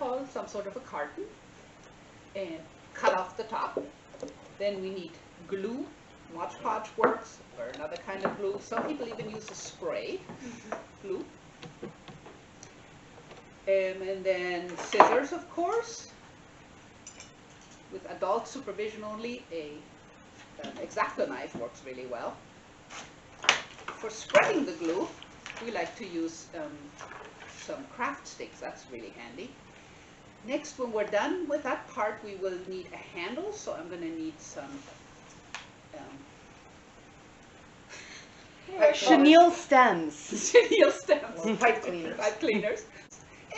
call some sort of a carton and cut off the top. Then we need glue. Mod Podge works, or another kind of glue. Some people even use a spray glue. And then scissors, of course. With adult supervision only, an X-Acto knife works really well. For spreading the glue, we like to use some craft sticks. That's really handy. Next, when we're done with that part, we will need a handle. So I'm going to need some chenille stems. Chenille stems. Pipe cleaners. Pipe cleaners.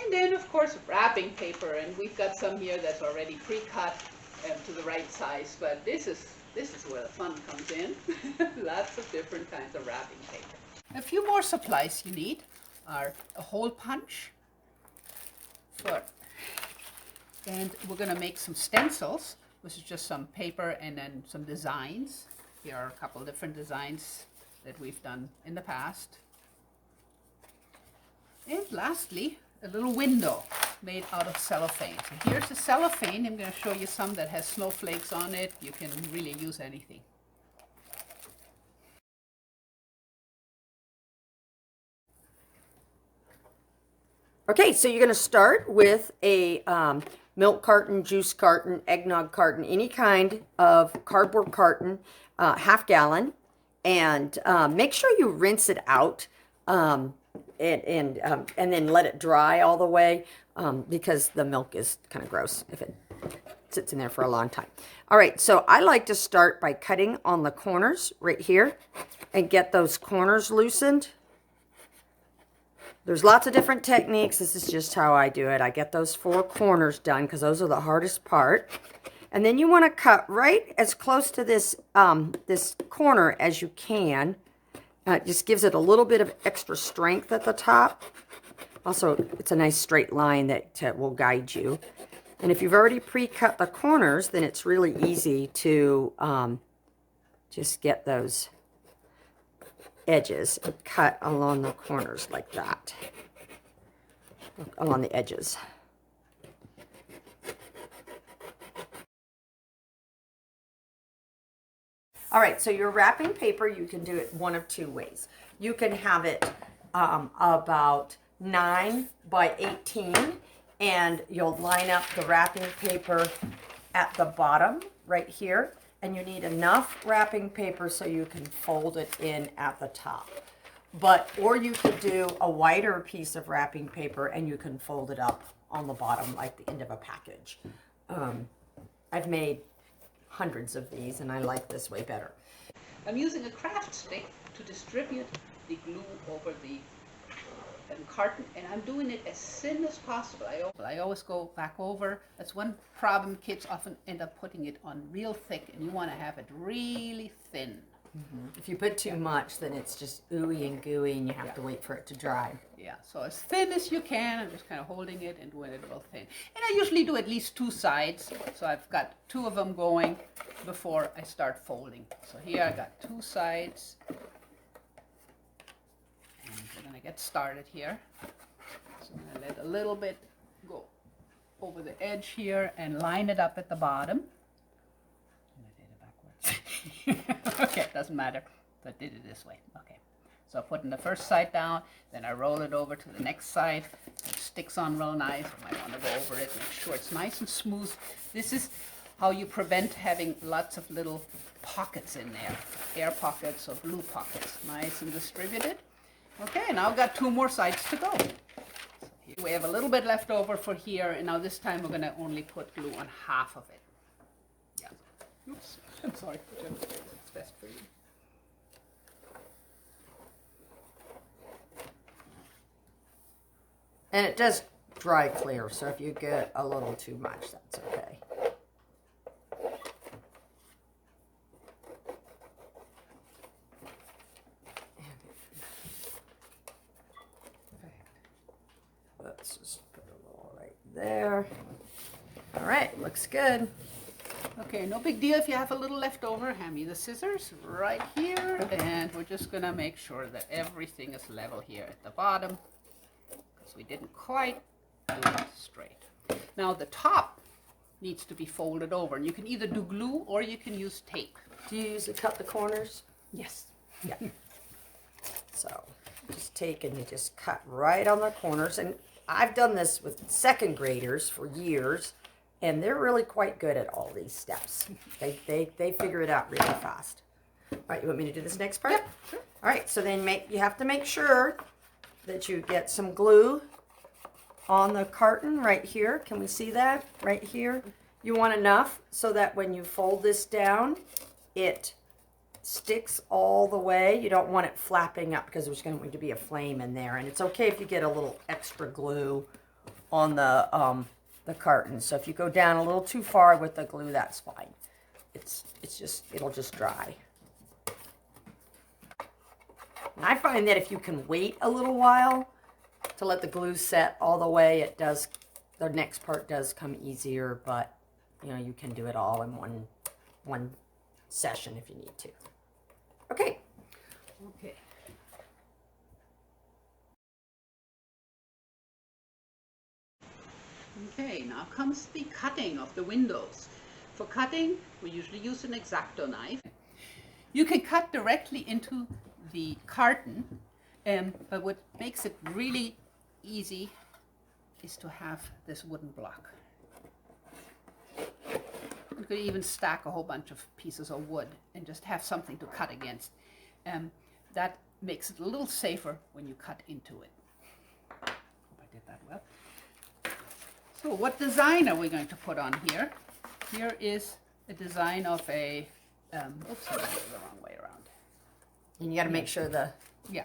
And then, of course, wrapping paper. And we've got some here that's already pre-cut to the right size. But this is where the fun comes in. Lots of different kinds of wrapping paper. A few more supplies you need are a hole punch, and we're going to make some stencils, which is just some paper and then some designs. Here are a couple of different designs that we've done in the past. And lastly, a little window made out of cellophane. So here's the cellophane. I'm going to show you some that has snowflakes on it. You can really use anything. Okay, so you're going to start with a milk carton, juice carton, eggnog carton, any kind of cardboard carton, half gallon, and make sure you rinse it out and then let it dry all the way because the milk is kind of gross if it sits in there for a long time. All right, so I like to start by cutting on the corners right here and get those corners loosened. There's lots of different techniques. This is just how I do it. I get those 4 corners done because those are the hardest part. And then you want to cut right as close to this, this corner as you can. It just gives it a little bit of extra strength at the top. Also, it's a nice straight line that will guide you. And if you've already pre-cut the corners, then it's really easy to just get those edges and cut along the corners like that, along the edges. All right, so your wrapping paper, you can do it one of 2 ways. You can have it about 9 by 18, and you'll line up the wrapping paper at the bottom right here. And you need enough wrapping paper so you can fold it in at the top. Or you could do a wider piece of wrapping paper and you can fold it up on the bottom like the end of a package. I've made hundreds of these and I like this way better. I'm using a craft stick to distribute the glue over the carton, and I'm doing it as thin as possible. I always go back over. That's one problem. Kids often end up putting it on real thick, and you want to have it really thin. Mm-hmm. If you put too much, then it's just ooey and gooey, and you have to wait for it to dry. Yeah, so as thin as you can. I'm just kind of holding it and doing it real thin. And I usually do at least 2 sides, so I've got 2 of them going before I start folding. So here I got 2 sides. We're going to get started here. So I'm going to let a little bit go over the edge here and line it up at the bottom. I did it backwards. Okay, doesn't matter. So I did it this way. Okay. So putting the first side down, then I roll it over to the next side. It sticks on real nice. I might want to go over it, make sure it's nice and smooth. This is how you prevent having lots of little pockets in there. Air pockets or glue pockets. Nice and distributed. Okay, now I've got 2 more sides to go. So we have a little bit left over for here, and now this time we're going to only put glue on half of it. Yeah. Oops. I'm sorry. It's best for you. And it does dry clear, so if you get a little too much, that's okay. Let's just put a little right there. All right, looks good. Okay, no big deal if you have a little left over. Hand me the scissors right here, and we're just gonna make sure that everything is level here at the bottom, because we didn't quite do it straight. Now the top needs to be folded over, and you can either do glue or you can use tape. Do you usually cut the corners? Yes. Yeah. So just take and you just cut right on the corners. And I've done this with second graders for years, and they're really quite good at all these steps. They figure it out really fast. All right, you want me to do this next part? Yep, sure. All right, so then you have to make sure that you get some glue on the carton right here. Can we see that right here? You want enough so that when you fold this down, it sticks all the way. You don't want it flapping up because there's going to be a flame in there. And it's okay if you get a little extra glue on the carton. So if you go down a little too far with the glue, that's fine. It'll just dry. And I find that if you can wait a little while to let the glue set all the way, the next part does come easier, but you know, you can do it all in one session if you need to. Okay. Okay. Okay, now comes the cutting of the windows. For cutting, we usually use an X-Acto knife. You can cut directly into the carton, but what makes it really easy is to have this wooden block. You could even stack a whole bunch of pieces of wood and just have something to cut against. That makes it a little safer when you cut into it. Hope I did that well. So what design are we going to put on here? Here is a design of a, oops, I did it the wrong way around. And you got to make sure Yeah.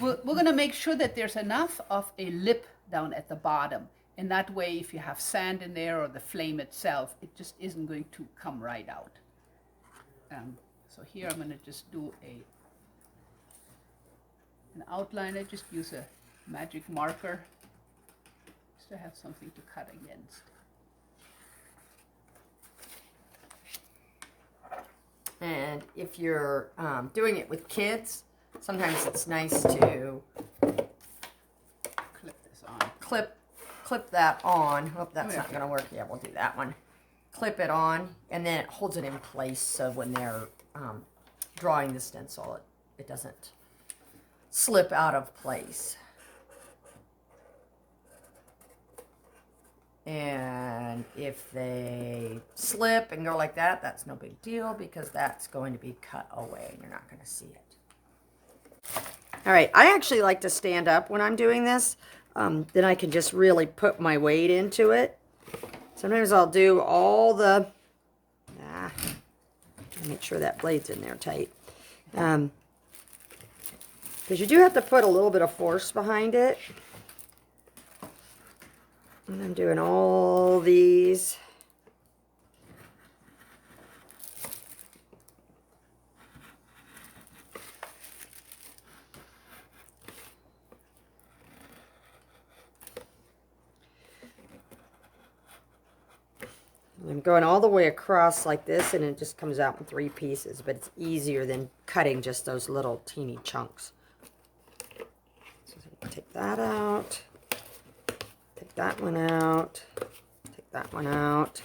We're going to make sure that there's enough of a lip down at the bottom. And that way, if you have sand in there or the flame itself, it just isn't going to come right out. So here I'm going to just do an outline. I just use a magic marker just to have something to cut against. And if you're doing it with kids, sometimes it's nice to Clip this on. clip that on. Hope that's not going to work. Yeah, we'll do that one. Clip it on, and then it holds it in place so when they're drawing the stencil, it doesn't slip out of place. And if they slip and go like that, that's no big deal because that's going to be cut away and you're not going to see it. All right, I actually like to stand up when I'm doing this. Then I can just really put my weight into it. Sometimes I'll do all the, make sure that blade's in there tight. Because you do have to put a little bit of force behind it. And I'm doing all these. I'm going all the way across like this, and it just comes out in 3 pieces, but it's easier than cutting just those little teeny chunks. So take that out. Take that one out. Take that one out.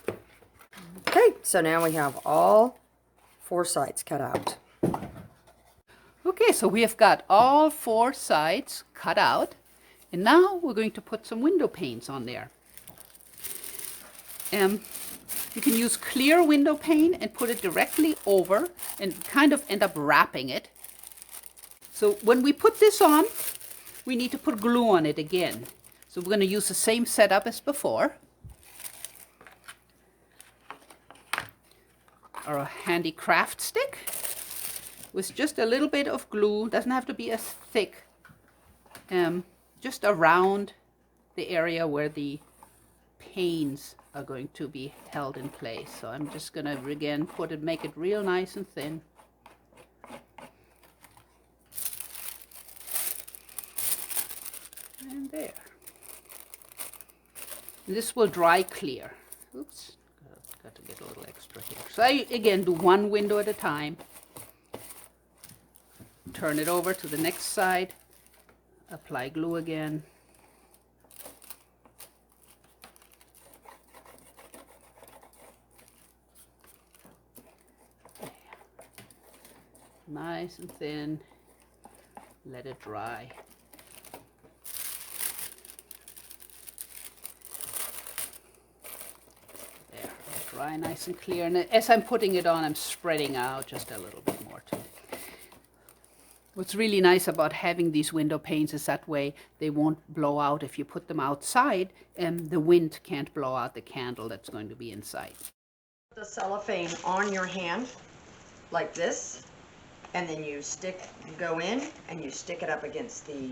Okay, so now we have all 4 sides cut out. Okay, so we have got all 4 sides cut out, and now we're going to put some window panes on there. You can use clear window pane and put it directly over and kind of end up wrapping it. So when we put this on, we need to put glue on it again. So we're going to use the same setup as before. Our handy craft stick with just a little bit of glue. Doesn't have to be as thick. Just around the area where the panes are going to be held in place. So I'm just going to again make it real nice and thin. And there. This will dry clear. Oops, got to get a little extra here. So I again do 1 window at a time. Turn it over to the next side. Apply glue again. nice and thin. Let it dry. There, dry nice and clear. And as I'm putting it on, I'm spreading out just a little bit more too. What's really nice about having these window panes is that way they won't blow out. If you put them outside, the wind can't blow out the candle that's going to be inside. The cellophane on your hand like this, and then you go in and you stick it up against the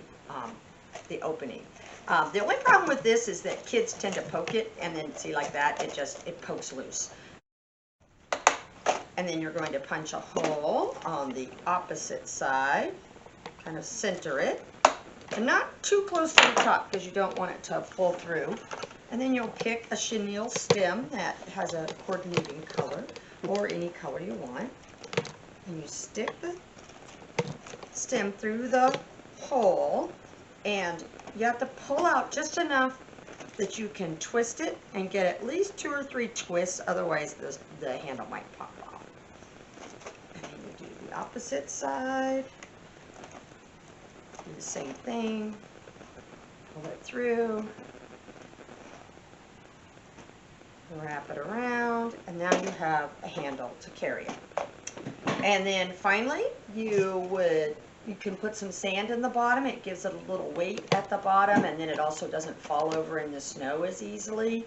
opening. The only problem with this is that kids tend to poke it, and then see like that, it pokes loose. And then you're going to punch a hole on the opposite side, kind of center it, and not too close to the top because you don't want it to pull through. And then you'll pick a chenille stem that has a coordinating color, or any color you want, and you stick the stem through the hole, and you have to pull out just enough that you can twist it and get at least 2 or 3 twists, otherwise the handle might pop off. And then you do the opposite side, do the same thing, pull it through, wrap it around, and now you have a handle to carry it. And then finally, you can put some sand in the bottom. It gives it a little weight at the bottom, and then it also doesn't fall over in the snow as easily.